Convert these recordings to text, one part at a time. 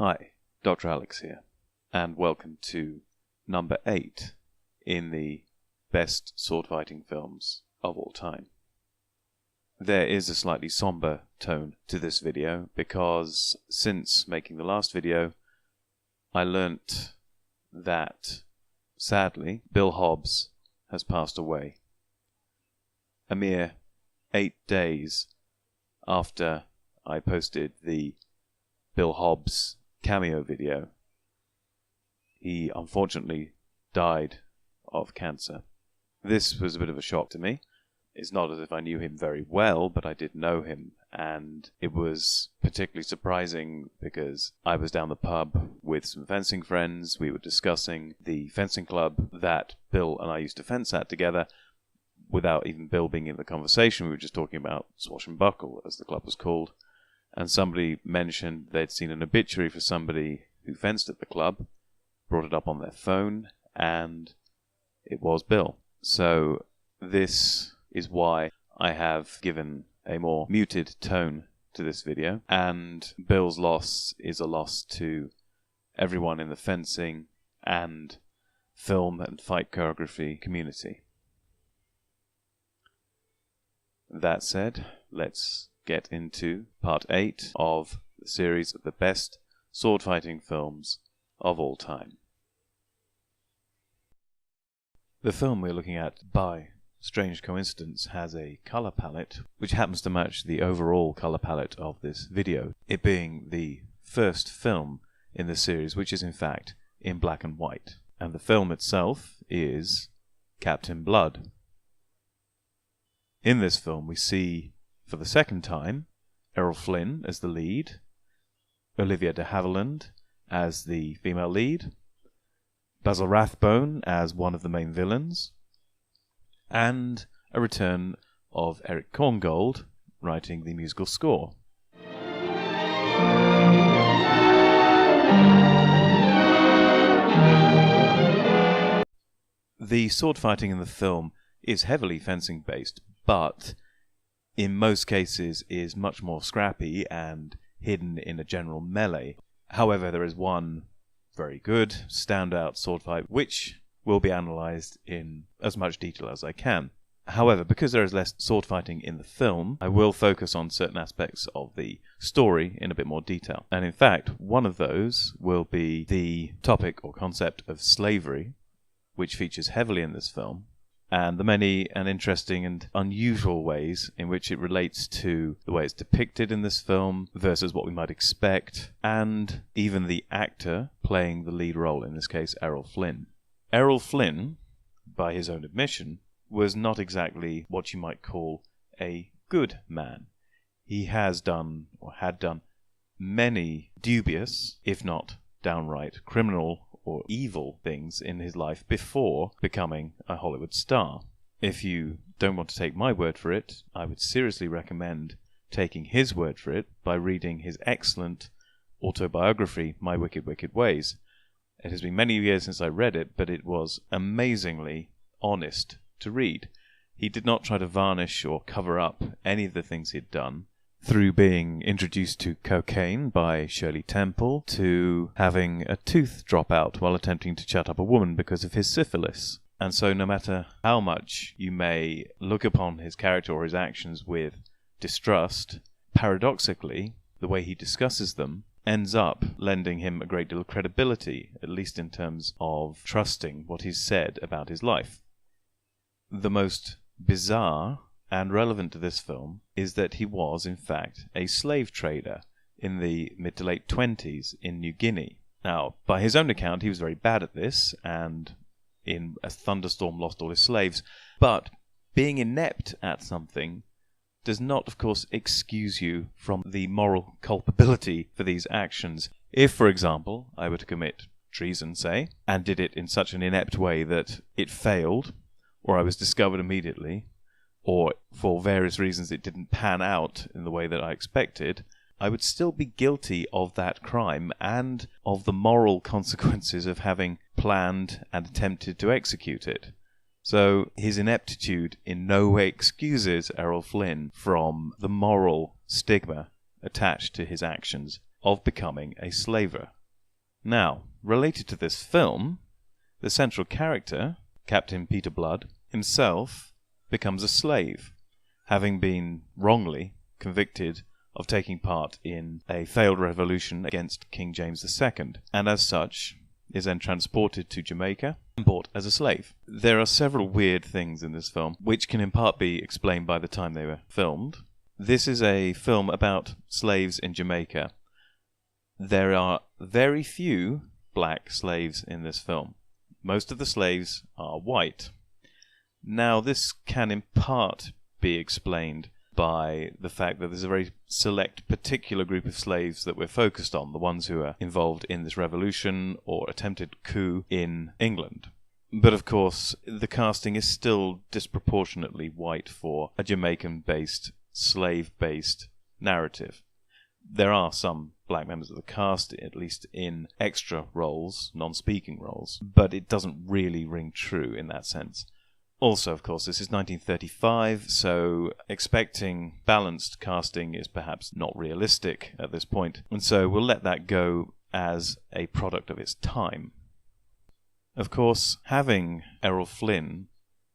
Hi, Dr. Alex here, and welcome to number 8 in the best sword fighting films of all time. There is a slightly somber tone to this video because since making the last video, I learnt that, sadly, Bill Hobbs has passed away. A mere 8 days after I posted the Bill Hobbs cameo video, he unfortunately died of cancer. This was a bit of a shock to me. It's not as if I knew him very well, but I did know him, and it was particularly surprising because I was down the pub with some fencing friends. We were discussing the fencing club that Bill and I used to fence at together. Without even Bill being in the conversation, we were just talking about Swash and Buckle, as the club was called. And somebody mentioned they'd seen an obituary for somebody who fenced at the club, brought it up on their phone, and it was Bill. So this is why I have given a more muted tone to this video, and Bill's loss is a loss to everyone in the fencing and film and fight choreography community. That said, let's get into part 8 of the series of the best sword fighting films of all time. The film we're looking at, by strange coincidence, has a color palette which happens to match the overall color palette of this video, it being the first film in the series which is in fact in black and white. And the film itself is Captain Blood. In this film we see, for the second time, Errol Flynn as the lead, Olivia de Havilland as the female lead, Basil Rathbone as one of the main villains, and a return of Eric Korngold writing the musical score. The sword fighting in the film is heavily fencing based, but in most cases is much more scrappy and hidden in a general melee. However, there is one very good standout sword fight which will be analysed in as much detail as I can. However, because there is less sword fighting in the film, I will focus on certain aspects of the story in a bit more detail. And in fact, one of those will be the topic or concept of slavery, which features heavily in this film, and the many and interesting and unusual ways in which it relates to the way it's depicted in this film versus what we might expect, and even the actor playing the lead role, in this case Errol Flynn. Errol Flynn, by his own admission, was not exactly what you might call a good man. He has done, or had done, many dubious, if not downright criminal or evil things in his life before becoming a Hollywood star. If you don't want to take my word for it, I would seriously recommend taking his word for it by reading his excellent autobiography, My Wicked, Wicked Ways. It has been many years since I read it, but it was amazingly honest to read. He did not try to varnish or cover up any of the things he'd done, through being introduced to cocaine by Shirley Temple, to having a tooth drop out while attempting to chat up a woman because of his syphilis. And so no matter how much you may look upon his character or his actions with distrust, paradoxically, the way he discusses them ends up lending him a great deal of credibility, at least in terms of trusting what he's said about his life. The most bizarre and relevant to this film is that he was, in fact, a slave trader in the mid to late 20s in New Guinea. Now, by his own account, he was very bad at this, and in a thunderstorm lost all his slaves. But being inept at something does not, of course, excuse you from the moral culpability for these actions. If, for example, I were to commit treason, say, and did it in such an inept way that it failed, or I was discovered immediately, or for various reasons it didn't pan out in the way that I expected, I would still be guilty of that crime and of the moral consequences of having planned and attempted to execute it. So his ineptitude in no way excuses Errol Flynn from the moral stigma attached to his actions of becoming a slaver. Now, related to this film, the central character, Captain Peter Blood, himself becomes a slave, having been wrongly convicted of taking part in a failed revolution against King James II, and as such is then transported to Jamaica and bought as a slave. There are several weird things in this film, which can in part be explained by the time they were filmed. This is a film about slaves in Jamaica. There are very few black slaves in this film. Most of the slaves are white. Now, this can in part be explained by the fact that there's a very select particular group of slaves that we're focused on, the ones who are involved in this revolution or attempted coup in England. But of course, the casting is still disproportionately white for a Jamaican-based, slave-based narrative. There are some black members of the cast, at least in extra roles, non-speaking roles, but it doesn't really ring true in that sense. Also, of course, this is 1935, so expecting balanced casting is perhaps not realistic at this point, and so we'll let that go as a product of its time. Of course, having Errol Flynn,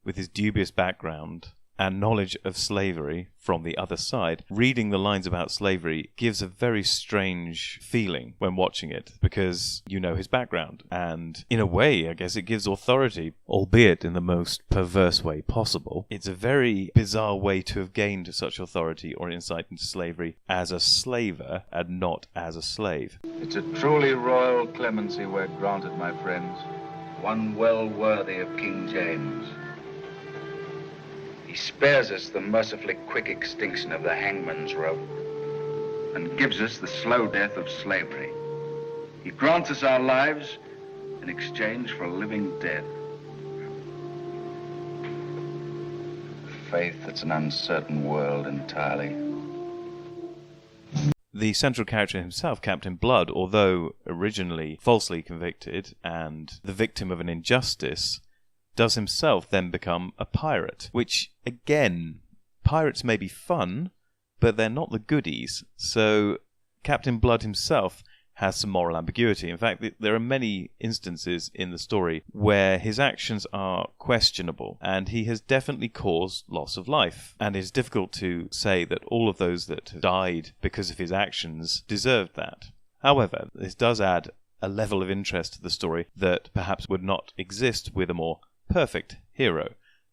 with his dubious background and knowledge of slavery from the other side, reading the lines about slavery gives a very strange feeling when watching it, because you know his background, and in a way, I guess it gives authority, albeit in the most perverse way possible. It's a very bizarre way to have gained such authority or insight into slavery as a slaver and not as a slave. It's a truly royal clemency we're granted, my friends, one well worthy of King James. He spares us the mercifully quick extinction of the hangman's rope and gives us the slow death of slavery. He grants us our lives in exchange for a living death. Faith, it's an uncertain world entirely. The central character himself, Captain Blood, although originally falsely convicted and the victim of an injustice, does himself then become a pirate, which, again, pirates may be fun, but they're not the goodies. So Captain Blood himself has some moral ambiguity. In fact, there are many instances in the story where his actions are questionable, and he has definitely caused loss of life. And it's difficult to say that all of those that died because of his actions deserved that. However, this does add a level of interest to the story that perhaps would not exist with a more perfect hero.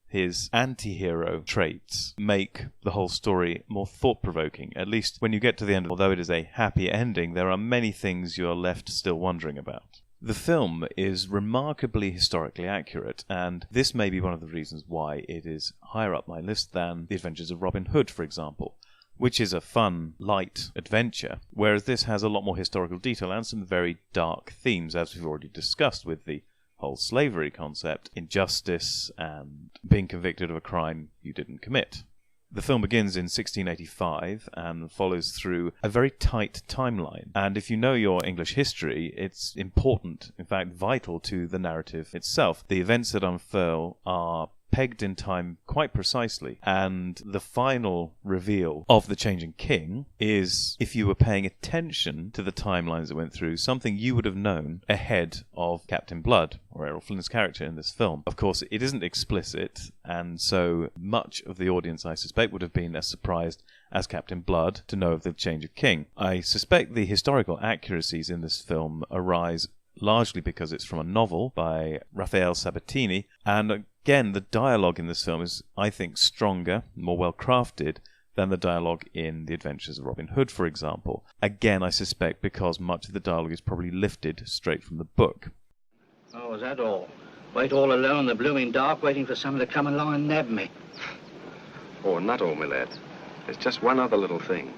His anti-hero traits make the whole story more thought-provoking. At least when you get to the end, although it is a happy ending, there are many things you are left still wondering about. The film is remarkably historically accurate, and this may be one of the reasons why it is higher up my list than The Adventures of Robin Hood, for example, which is a fun, light adventure, whereas this has a lot more historical detail and some very dark themes, as we've already discussed with the whole slavery concept, injustice, and being convicted of a crime you didn't commit. The film begins in 1685 and follows through a very tight timeline. And if you know your English history, it's important, in fact vital to the narrative itself. The events that unfurl are pegged in time quite precisely, and the final reveal of the changing king is, if you were paying attention to the timelines that went through, something you would have known ahead of Captain Blood, or Errol Flynn's character in this film. Of course, it isn't explicit, and so much of the audience, I suspect, would have been as surprised as Captain Blood to know of the change of king. I suspect the historical accuracies in this film arise largely because it's from a novel by Raphael Sabatini, and again, the dialogue in this film is, I think, stronger, more well-crafted than the dialogue in The Adventures of Robin Hood, for example. Again, I suspect because much of the dialogue is probably lifted straight from the book. Oh, is that all? Wait all alone in the blooming dark, waiting for someone to come along and nab me. Oh, not all, my lad. There's just one other little thing.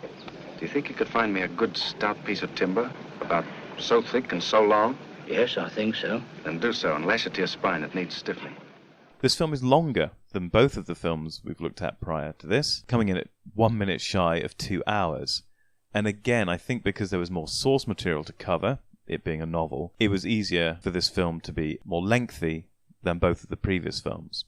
Do you think you could find me a good, stout piece of timber, about so thick and so long? Yes, I think so. Then do so and lash it to your spine. It needs stiffening. This film is longer than both of the films we've looked at prior to this, coming in at 1 minute shy of 2 hours. And again, I think because there was more source material to cover, it being a novel, it was easier for this film to be more lengthy than both of the previous films.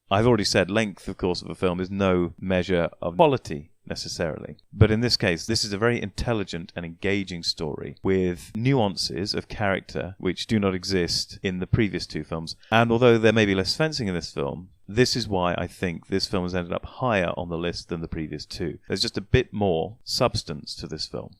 I've already said length, of course, of a film is no measure of quality, necessarily. But in this case, this is a very intelligent and engaging story with nuances of character which do not exist in the previous two films. And although there may be less fencing in this film, this is why I think this film has ended up higher on the list than the previous two. There's just a bit more substance to this film.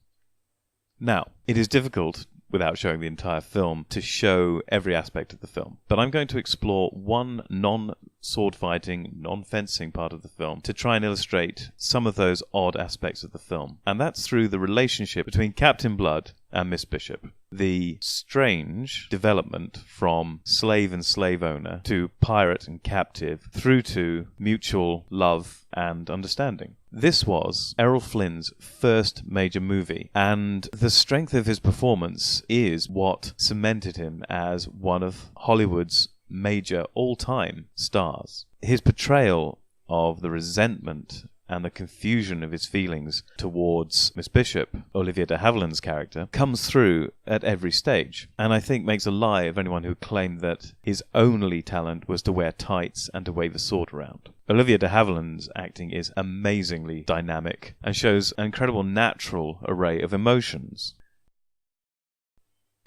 Now, it is difficult, without showing the entire film, to show every aspect of the film. But I'm going to explore one non-sword fighting, non-fencing part of the film to try and illustrate some of those odd aspects of the film. And that's through the relationship between Captain Blood and Miss Bishop. The strange development from slave and slave owner to pirate and captive through to mutual love and understanding. This was Errol Flynn's first major movie, and the strength of his performance is what cemented him as one of Hollywood's major all-time stars. His portrayal of the resentment and the confusion of his feelings towards Miss Bishop, Olivia de Havilland's character, comes through at every stage, and I think makes a lie of anyone who claimed that his only talent was to wear tights and to wave a sword around. Olivia de Havilland's acting is amazingly dynamic and shows an incredible natural array of emotions.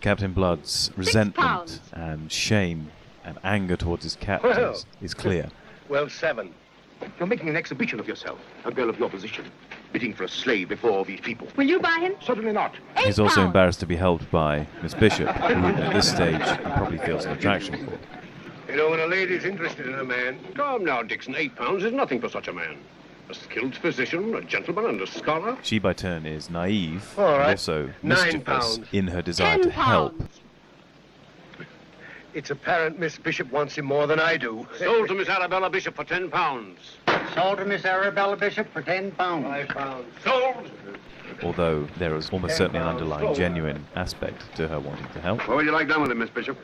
Captain Blood's resentment and shame and anger towards his captors is clear. Well, 7. You're making an exhibition of yourself. A girl of your position, bidding for a slave before all these people. Will you buy him? Certainly not. He's also embarrassed to be helped by Miss Bishop, who at this stage he probably feels an attraction for. You know, when a lady's interested in a man... Come now, Dixon, £8 is nothing for such a man. A skilled physician, a gentleman, and a scholar. She, by turn, is naive All right. and also mischievous £9. in her desire to help. It's apparent Miss Bishop wants him more than I do. Sold to Miss Arabella Bishop for £10. Sold to Miss Arabella Bishop for £10. £5. Sold! Although there is almost certainly an underlying genuine aspect to her wanting to help. What would you like done with him, Miss Bishop?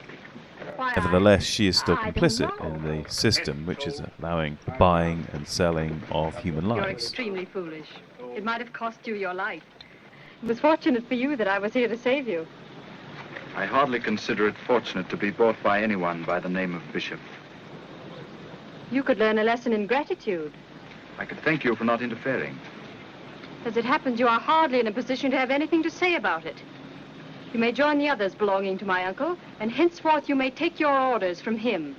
Nevertheless, she is still complicit in the system which is allowing the buying and selling of human You're lives. extremely foolish. It might have cost you your life. It was fortunate for you that I was here to save you. I hardly consider it fortunate to be bought by anyone by the name of Bishop. You could learn a lesson in gratitude. I could thank you for not interfering. As it happens, you are hardly in a position to have anything to say about it. You may join the others belonging to my uncle, and henceforth you may take your orders from him.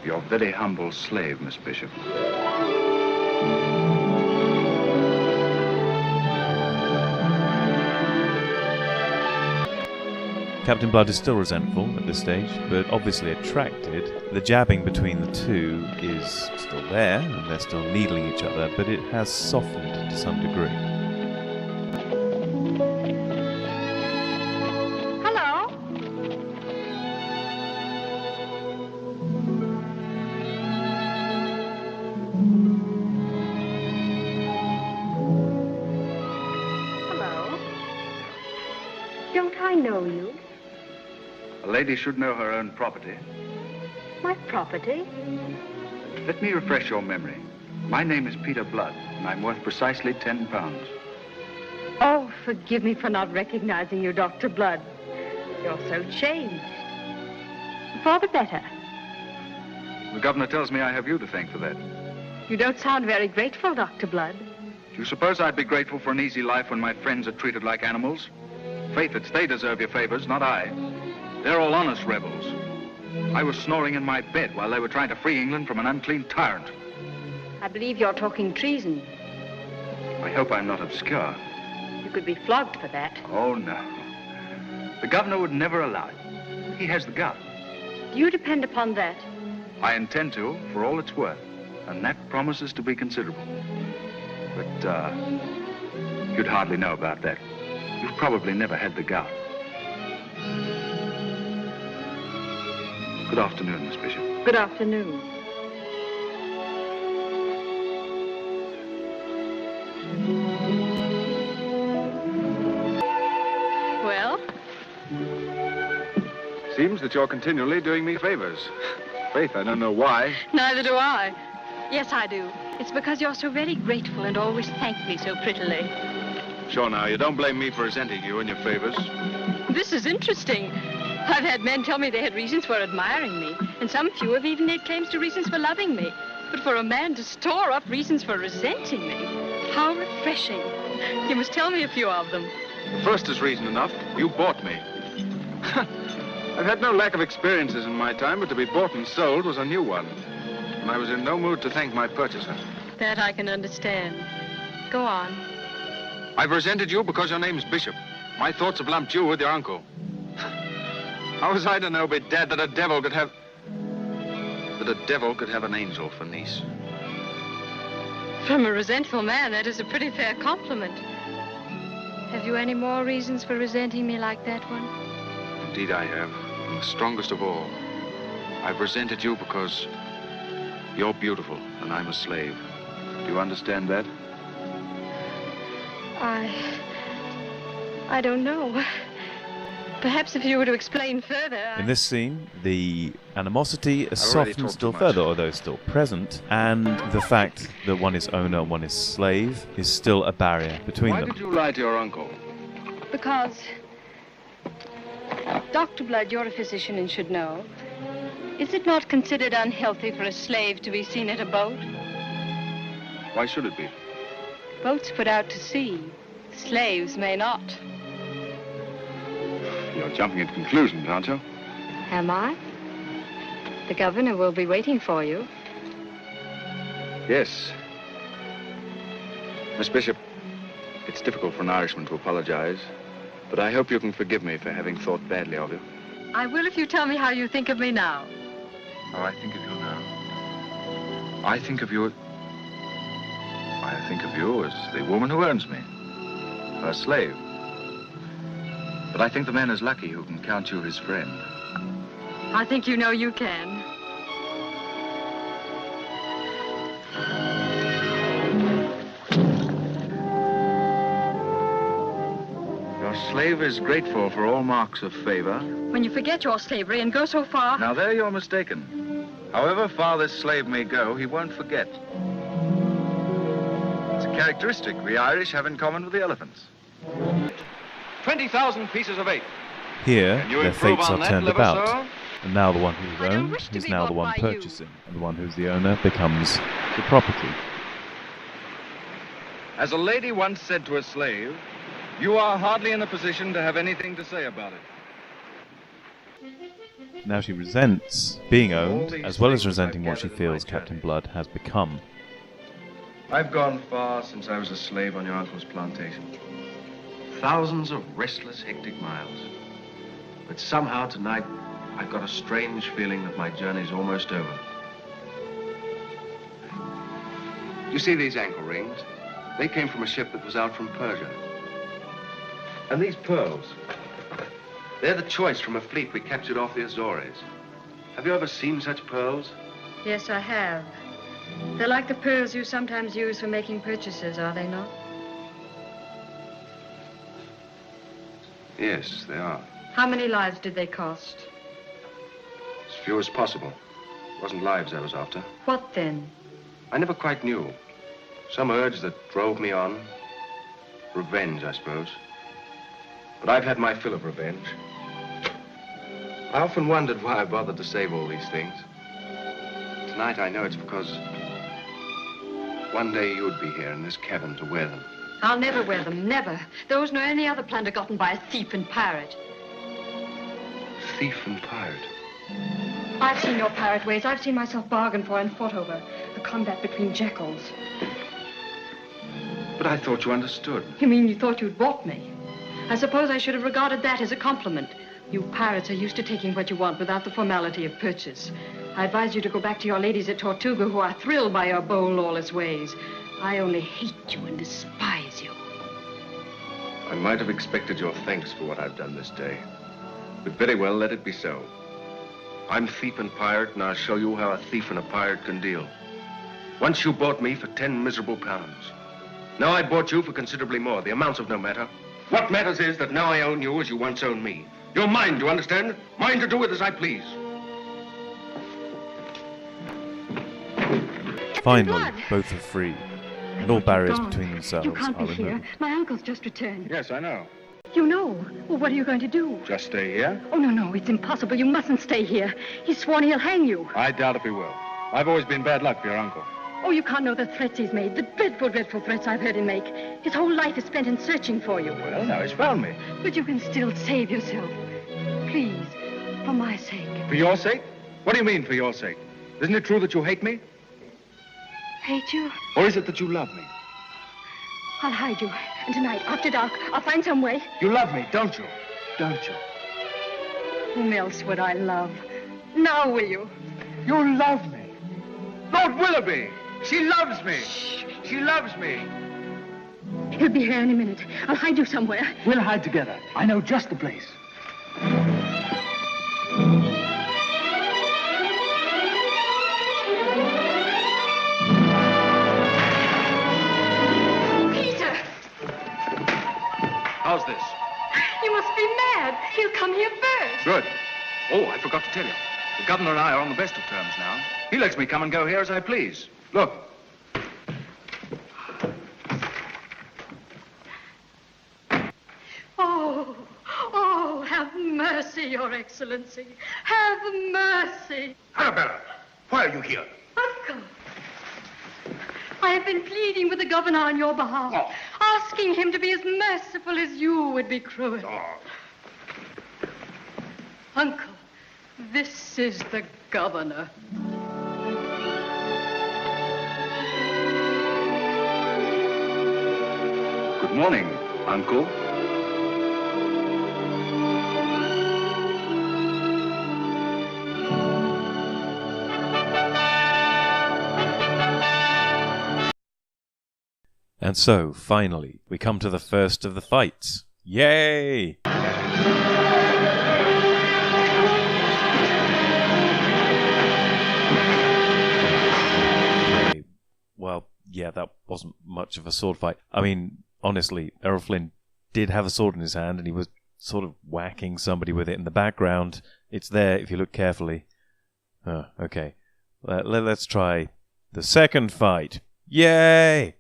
Your very humble slave, Miss Bishop. Captain Blood is still resentful at this stage, but obviously attracted. The jabbing between the two is still there, and they're still needling each other, but it has softened to some degree. Hello? Hello? Don't I know you? A lady should know her own property. My property? Let me refresh your memory. My name is Peter Blood, and I'm worth precisely £10. Oh, forgive me for not recognizing you, Dr. Blood. You're so changed. For the better. The governor tells me I have you to thank for that. You don't sound very grateful, Dr. Blood. Do you suppose I'd be grateful for an easy life when my friends are treated like animals? Faith, it's they deserve your favors, not I. They're all honest rebels. I was snoring in my bed while they were trying to free England from an unclean tyrant. I believe you're talking treason. I hope I'm not obscure. You could be flogged for that. Oh, no. The governor would never allow it. He has the gut. Do you depend upon that? I intend to, for all it's worth. And that promises to be considerable. But, you'd hardly know about that. You've probably never had the gout. Good afternoon, Miss Bishop. Good afternoon. Well? Seems that you're continually doing me favors. Faith, I don't know why. Neither do I. Yes, I do. It's because you're so very grateful and always thank me so prettily. Sure now, you don't blame me for resenting you and your favors. This is interesting. I've had men tell me they had reasons for admiring me, and some few have even made claims to reasons for loving me. But for a man to store up reasons for resenting me, how refreshing. You must tell me a few of them. The first is reason enough. You bought me. I've had no lack of experiences in my time, but to be bought and sold was a new one. And I was in no mood to thank my purchaser. That I can understand. Go on. I've resented you because your name's Bishop. My thoughts have lumped you with your uncle. How was I to know, bedad, that a devil could have an angel for niece? From a resentful man, that is a pretty fair compliment. Have you any more reasons for resenting me like that one? Indeed I have, and the strongest of all. I've resented you because you're beautiful and I'm a slave. Do you understand that? I don't know. Perhaps if you were to explain further. In this scene, the animosity is already softened talked still too much. further, although still present, and the fact that one is owner and one is slave is still a barrier between Why them. did you lie to your uncle? Because, Dr. Blood, you're a physician and should know. Is it not considered unhealthy for a slave to be seen at a boat? Why should it be? Boats put out to sea. Slaves may not. You're jumping at conclusions, aren't you? Am I? The governor will be waiting for you. Yes. Miss Bishop, it's difficult for an Irishman to apologize, but I hope you can forgive me for having thought badly of you. I will if you tell me how you think of me now. How I think of you now? I think of you as the woman who earns me, her slave. But I think the man is lucky who can count you his friend. I think you know you can. Your slave is grateful for all marks of favor. When you forget your slavery and go so far... Now there you're mistaken. However far this slave may go, he won't forget. It's a characteristic we Irish have in common with the elephants. 20,000 pieces of 8. Here, Can you their improve fates on are that, turned Liver, about, sir? and now the one who's I don't owned wish to is be now the bought one by you. purchasing, and the one who's the owner becomes the property. As a lady once said to a slave, you are hardly in a position to have anything to say about it. Now she resents being owned, these as well as things resenting I've what she gathered in my feels journey. Captain Blood has become. I've gone far since I was a slave on your uncle's plantation. Thousands of restless, hectic miles. But somehow tonight, I've got a strange feeling that my journey's almost over. You see these ankle rings? They came from a ship that was out from Persia. And these pearls, they're the choice from a fleet we captured off the Azores. Have you ever seen such pearls? Yes, I have. They're like the pearls you sometimes use for making purchases, are they not? Yes, they are. How many lives did they cost? As few as possible. It wasn't lives I was after. What then? I never quite knew. Some urge that drove me on. Revenge, I suppose. But I've had my fill of revenge. I often wondered why I bothered to save all these things. Tonight I know it's because one day you'd be here in this cabin to wear them. I'll never wear them, never. Those nor any other plunder gotten by a thief and pirate. Thief and pirate. I've seen your pirate ways. I've seen myself bargained for and fought over. A combat between jackals. But I thought you understood. You mean you thought you'd bought me? I suppose I should have regarded that as a compliment. You pirates are used to taking what you want without the formality of purchase. I advise you to go back to your ladies at Tortuga who are thrilled by your bold, lawless ways. I only hate you and despise you. I might have expected your thanks for what I've done this day. But very well, let it be so. I'm thief and pirate, and I'll show you how a thief and a pirate can deal. Once you bought me for 10 miserable pounds. Now I bought you for considerably more. The amounts of no matter. What matters is that now I own you as you once owned me. You're mine, do you understand? Mine to do with as I please. Finally, Blood. both are free, and all barriers Gone. between themselves You can't are be here. removed. My uncle's just returned. Yes, I know. You know. Well, what are you going to do? Just stay here. Oh, no, it's impossible. You mustn't stay here. He's sworn he'll hang you. I doubt if he will. I've always been bad luck for your uncle. Oh, you can't know the threats he's made, the dreadful, dreadful threats I've heard him make. His whole life is spent in searching for you. Well, now he's found me. But you can still save yourself. Please, for my sake. For your sake? What do you mean, for your sake? Isn't it true that you hate me? Hate you? Or is it that you love me? I'll hide you. And tonight, after dark, I'll find some way. You love me, don't you? Don't you? Whom else would I love? Now will you? You love me. Lord Willoughby! She loves me. Shh. She loves me. He'll be here any minute. I'll hide you somewhere. We'll hide together. I know just the place. Peter! How's this? You must be mad. He'll come here first. Good. Oh, I forgot to tell you. The governor and I are on the best of terms now. He lets me come and go here as I please. Look. Oh, have mercy, Your Excellency. Have mercy. Arabella, why are you here? Uncle, I have been pleading with the governor on your behalf, asking him to be as merciful as you would be cruel. Uncle, this is the governor. Good morning, Uncle. And so, finally, we come to the first of the fights. Yay! Okay, well, yeah, that wasn't much of a sword fight. I mean, honestly, Errol Flynn did have a sword in his hand, and he was sort of whacking somebody with it in the background. It's there if you look carefully. Okay. Let's try the second fight. Yay!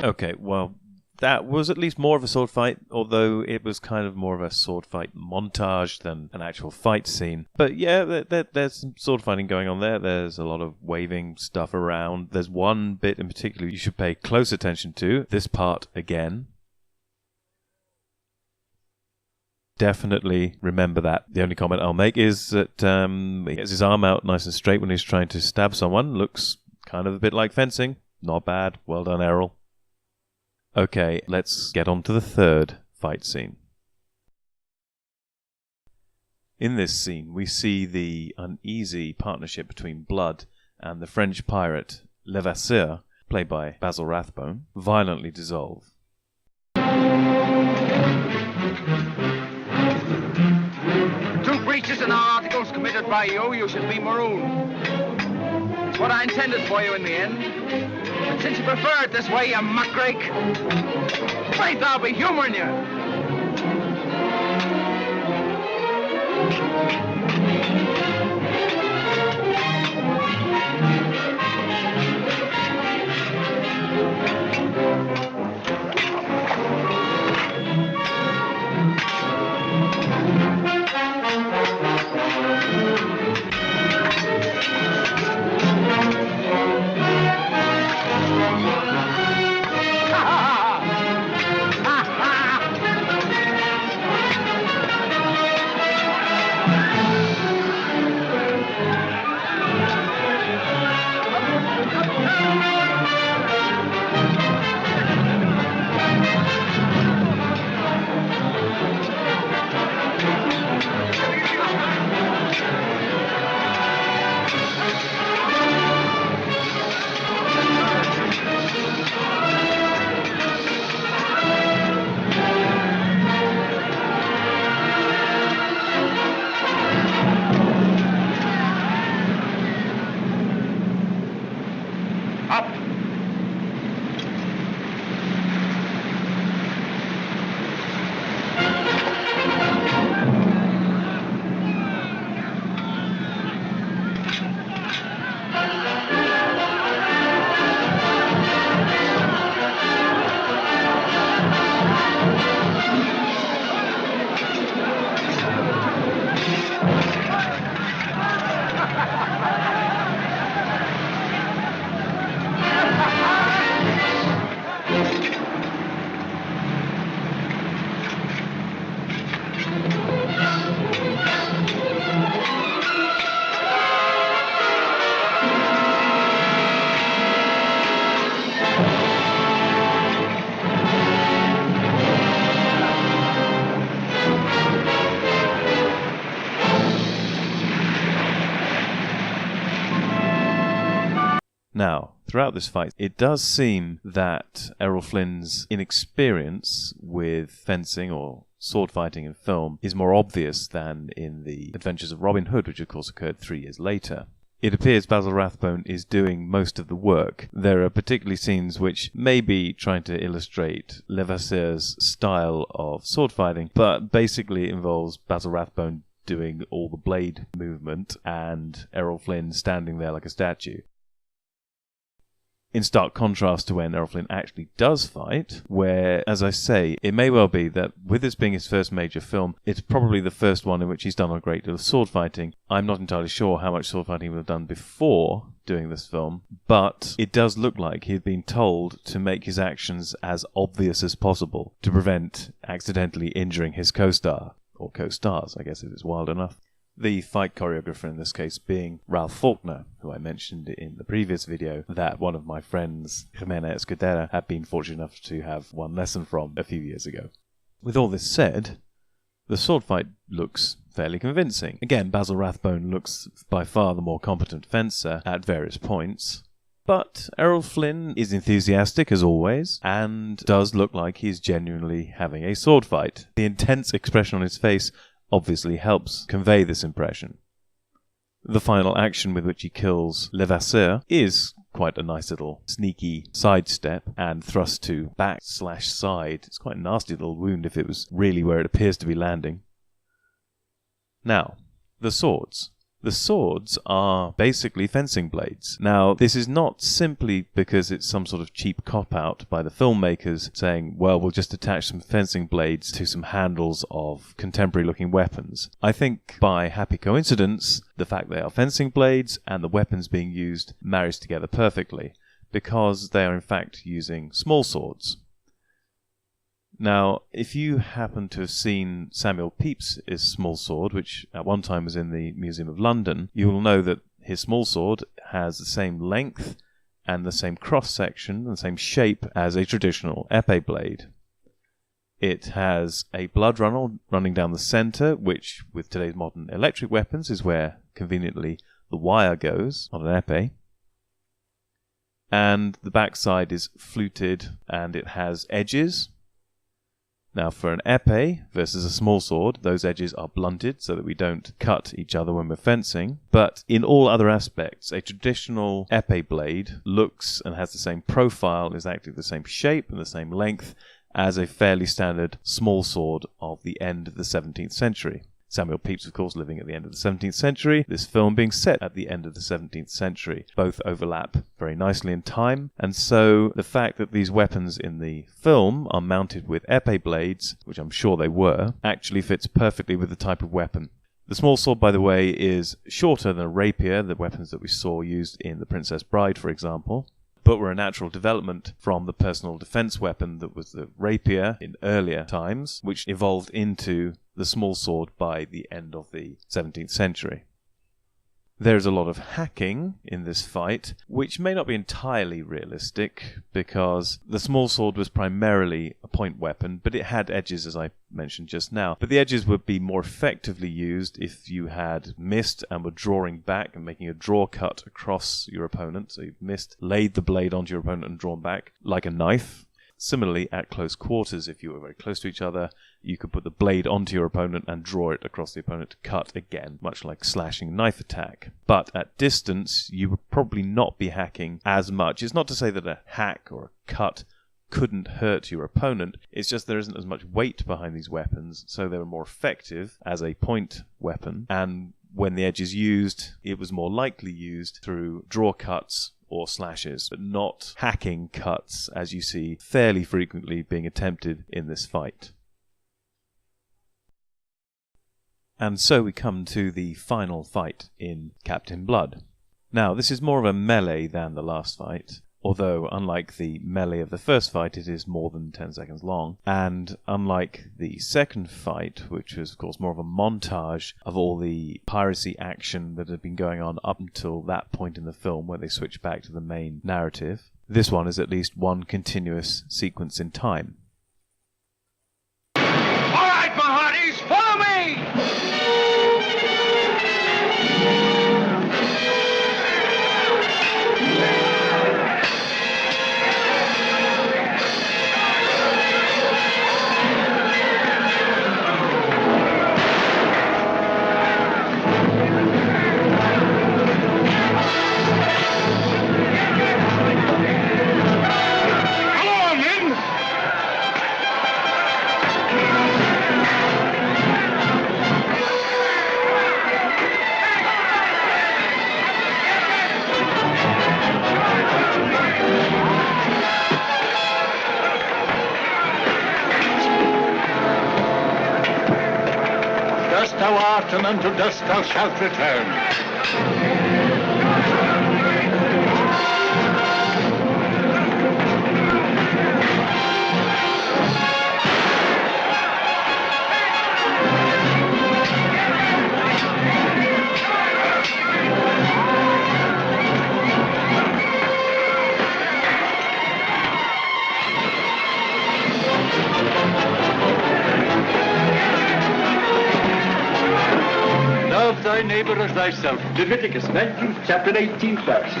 Okay, well, that was at least more of a sword fight, although it was kind of more of a sword fight montage than an actual fight scene. But yeah, there's some sword fighting going on there. There's a lot of waving stuff around. There's one bit in particular you should pay close attention to. This part again. Definitely remember that. The only comment I'll make is that he gets his arm out nice and straight when he's trying to stab someone. Looks kind of a bit like fencing. Not bad. Well done, Errol. Okay, let's get on to the third fight scene. In this scene, we see the uneasy partnership between Blood and the French pirate Levasseur, played by Basil Rathbone, violently dissolve. Two breaches in our articles committed by you, you shall be marooned. It's what I intended for you in the end. But since you prefer it this way, you muckrake, faith, I'll be humoring you. Now, throughout this fight, it does seem that Errol Flynn's inexperience with fencing or sword fighting in film is more obvious than in The Adventures of Robin Hood, which of course occurred 3 years later. It appears Basil Rathbone is doing most of the work. There are particularly scenes which may be trying to illustrate Levasseur's style of sword fighting, but basically involves Basil Rathbone doing all the blade movement and Errol Flynn standing there like a statue. In stark contrast to when Errol Flynn actually does fight, where, as I say, it may well be that with this being his first major film, it's probably the first one in which he's done a great deal of sword fighting. I'm not entirely sure how much sword fighting he would have done before doing this film, but it does look like he'd been told to make his actions as obvious as possible to prevent accidentally injuring his co-star, or co-stars, I guess if it's wild enough. The fight choreographer in this case being Ralph Faulkner, who I mentioned in the previous video that one of my friends, Jimena Escudera, had been fortunate enough to have one lesson from a few years ago. With all this said, the sword fight looks fairly convincing. Again, Basil Rathbone looks by far the more competent fencer at various points, but Errol Flynn is enthusiastic as always, and does look like he's genuinely having a sword fight. The intense expression on his face obviously helps convey this impression. The final action with which he kills Levasseur is quite a nice little sneaky sidestep and thrust to back/side. It's quite a nasty little wound if it was really where it appears to be landing. Now, the swords. The swords are basically fencing blades. Now, this is not simply because it's some sort of cheap cop-out by the filmmakers saying, well, we'll just attach some fencing blades to some handles of contemporary-looking weapons. I think, by happy coincidence, the fact they are fencing blades and the weapons being used marries together perfectly, because they are in fact using small swords. Now, if you happen to have seen Samuel Pepys' small sword, which at one time was in the Museum of London, you will know that his small sword has the same length and the same cross-section and the same shape as a traditional épée blade. It has a blood runnel running down the centre, which with today's modern electric weapons is where, conveniently, the wire goes, not an épée. And the backside is fluted and it has edges. Now, for an épée versus a small sword, those edges are blunted so that we don't cut each other when we're fencing. But in all other aspects, a traditional épée blade looks and has the same profile, exactly the same shape and the same length as a fairly standard small sword of the end of the 17th century. Samuel Pepys, of course, living at the end of the 17th century, this film being set at the end of the 17th century. Both overlap very nicely in time, and so the fact that these weapons in the film are mounted with épée blades, which I'm sure they were, actually fits perfectly with the type of weapon. The small sword, by the way, is shorter than a rapier, the weapons that we saw used in The Princess Bride, for example, but were a natural development from the personal defense weapon that was the rapier in earlier times, which evolved into the small sword by the end of the 17th century. There's a lot of hacking in this fight, which may not be entirely realistic, because the small sword was primarily a point weapon, but it had edges, as I mentioned just now. But the edges would be more effectively used if you had missed and were drawing back and making a draw cut across your opponent. So you've missed, laid the blade onto your opponent and drawn back, like a knife. Similarly, at close quarters, if you were very close to each other, you could put the blade onto your opponent and draw it across the opponent to cut again, much like slashing knife attack. But at distance, you would probably not be hacking as much. It's not to say that a hack or a cut couldn't hurt your opponent, it's just there isn't as much weight behind these weapons, so they were more effective as a point weapon, and when the edge is used, it was more likely used through draw cuts or slashes, but not hacking cuts, as you see fairly frequently being attempted in this fight. And so we come to the final fight in Captain Blood. Now, this is more of a melee than the last fight, although unlike the melee of the first fight, it is more than 10 seconds long, and unlike the second fight, which was of course more of a montage of all the piracy action that had been going on up until that point in the film where they switched back to the main narrative, this one is at least one continuous sequence in time. All right, my hearties, follow me! dust thou art, and unto dust thou shalt return. Love thy neighbor as thyself. Leviticus 19th chapter 18th verse.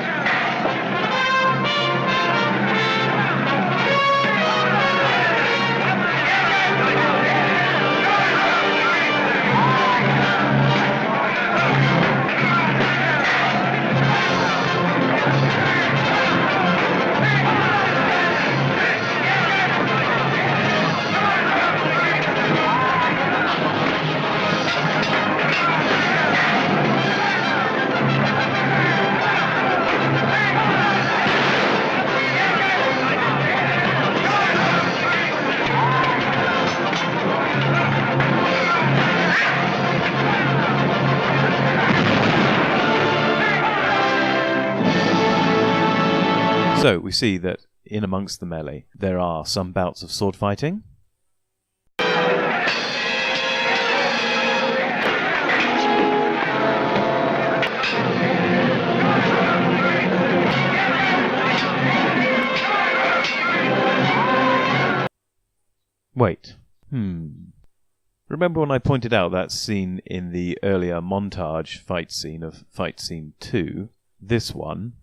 So we see that in amongst the melee there are some bouts of sword fighting. Wait. Remember when I pointed out that scene in the earlier montage fight scene of fight scene 2? This one...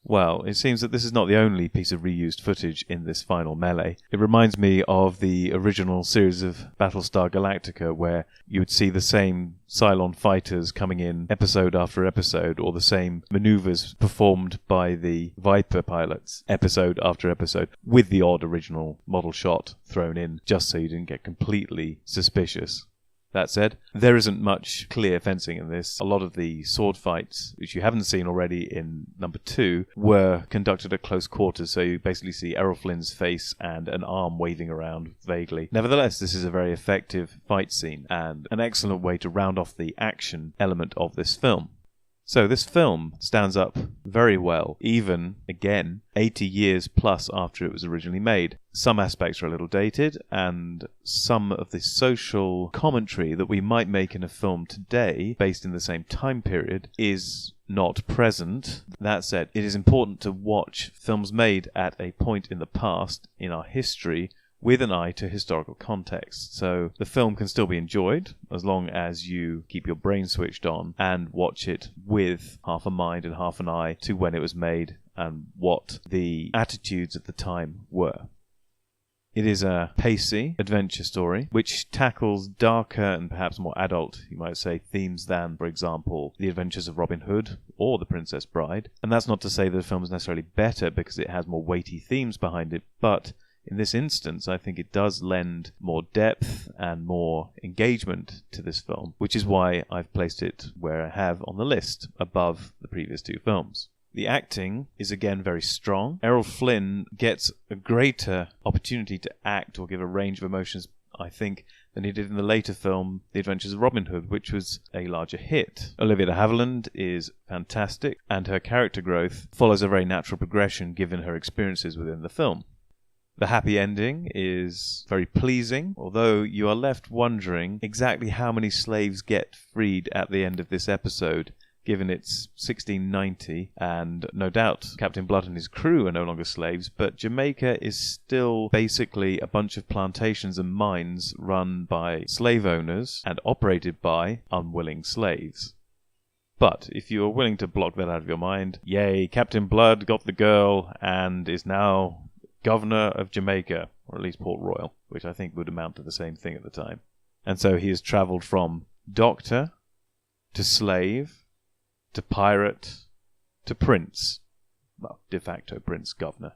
Well, it seems that this is not the only piece of reused footage in this final melee. It reminds me of the original series of Battlestar Galactica, where you would see the same Cylon fighters coming in episode after episode, or the same maneuvers performed by the Viper pilots episode after episode, with the odd original model shot thrown in, just so you didn't get completely suspicious. That said, there isn't much clear fencing in this. A lot of the sword fights, which you haven't seen already in number 2, were conducted at close quarters, so you basically see Errol Flynn's face and an arm waving around vaguely. Nevertheless, this is a very effective fight scene, and an excellent way to round off the action element of this film. So this film stands up very well, even, again, 80 years plus after it was originally made. Some aspects are a little dated, and some of the social commentary that we might make in a film today, based in the same time period, is not present. That said, it is important to watch films made at a point in the past, in our history, with an eye to historical context. So the film can still be enjoyed as long as you keep your brain switched on and watch it with half a mind and half an eye to when it was made and what the attitudes at the time were. It is a pacey adventure story which tackles darker and perhaps more adult, you might say, themes than, for example, The Adventures of Robin Hood or The Princess Bride. And that's not to say that the film is necessarily better because it has more weighty themes behind it, but in this instance, I think it does lend more depth and more engagement to this film, which is why I've placed it where I have on the list, above the previous 2 films. The acting is again very strong. Errol Flynn gets a greater opportunity to act or give a range of emotions, I think, than he did in the later film, The Adventures of Robin Hood, which was a larger hit. Olivia de Havilland is fantastic, and her character growth follows a very natural progression given her experiences within the film. The happy ending is very pleasing, although you are left wondering exactly how many slaves get freed at the end of this episode, given it's 1690, and no doubt Captain Blood and his crew are no longer slaves, but Jamaica is still basically a bunch of plantations and mines run by slave owners and operated by unwilling slaves. But if you are willing to block that out of your mind, yay, Captain Blood got the girl and is now Governor of Jamaica, or at least Port Royal, which I think would amount to the same thing at the time. And so he has travelled from doctor to slave to pirate to prince. Well, de facto prince governor.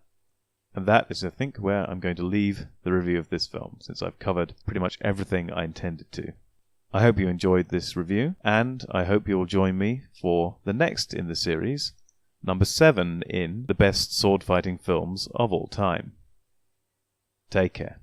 And that is, I think, where I'm going to leave the review of this film, since I've covered pretty much everything I intended to. I hope you enjoyed this review, and I hope you'll join me for the next in the series, number 7 in the best sword fighting films of all time. Take care.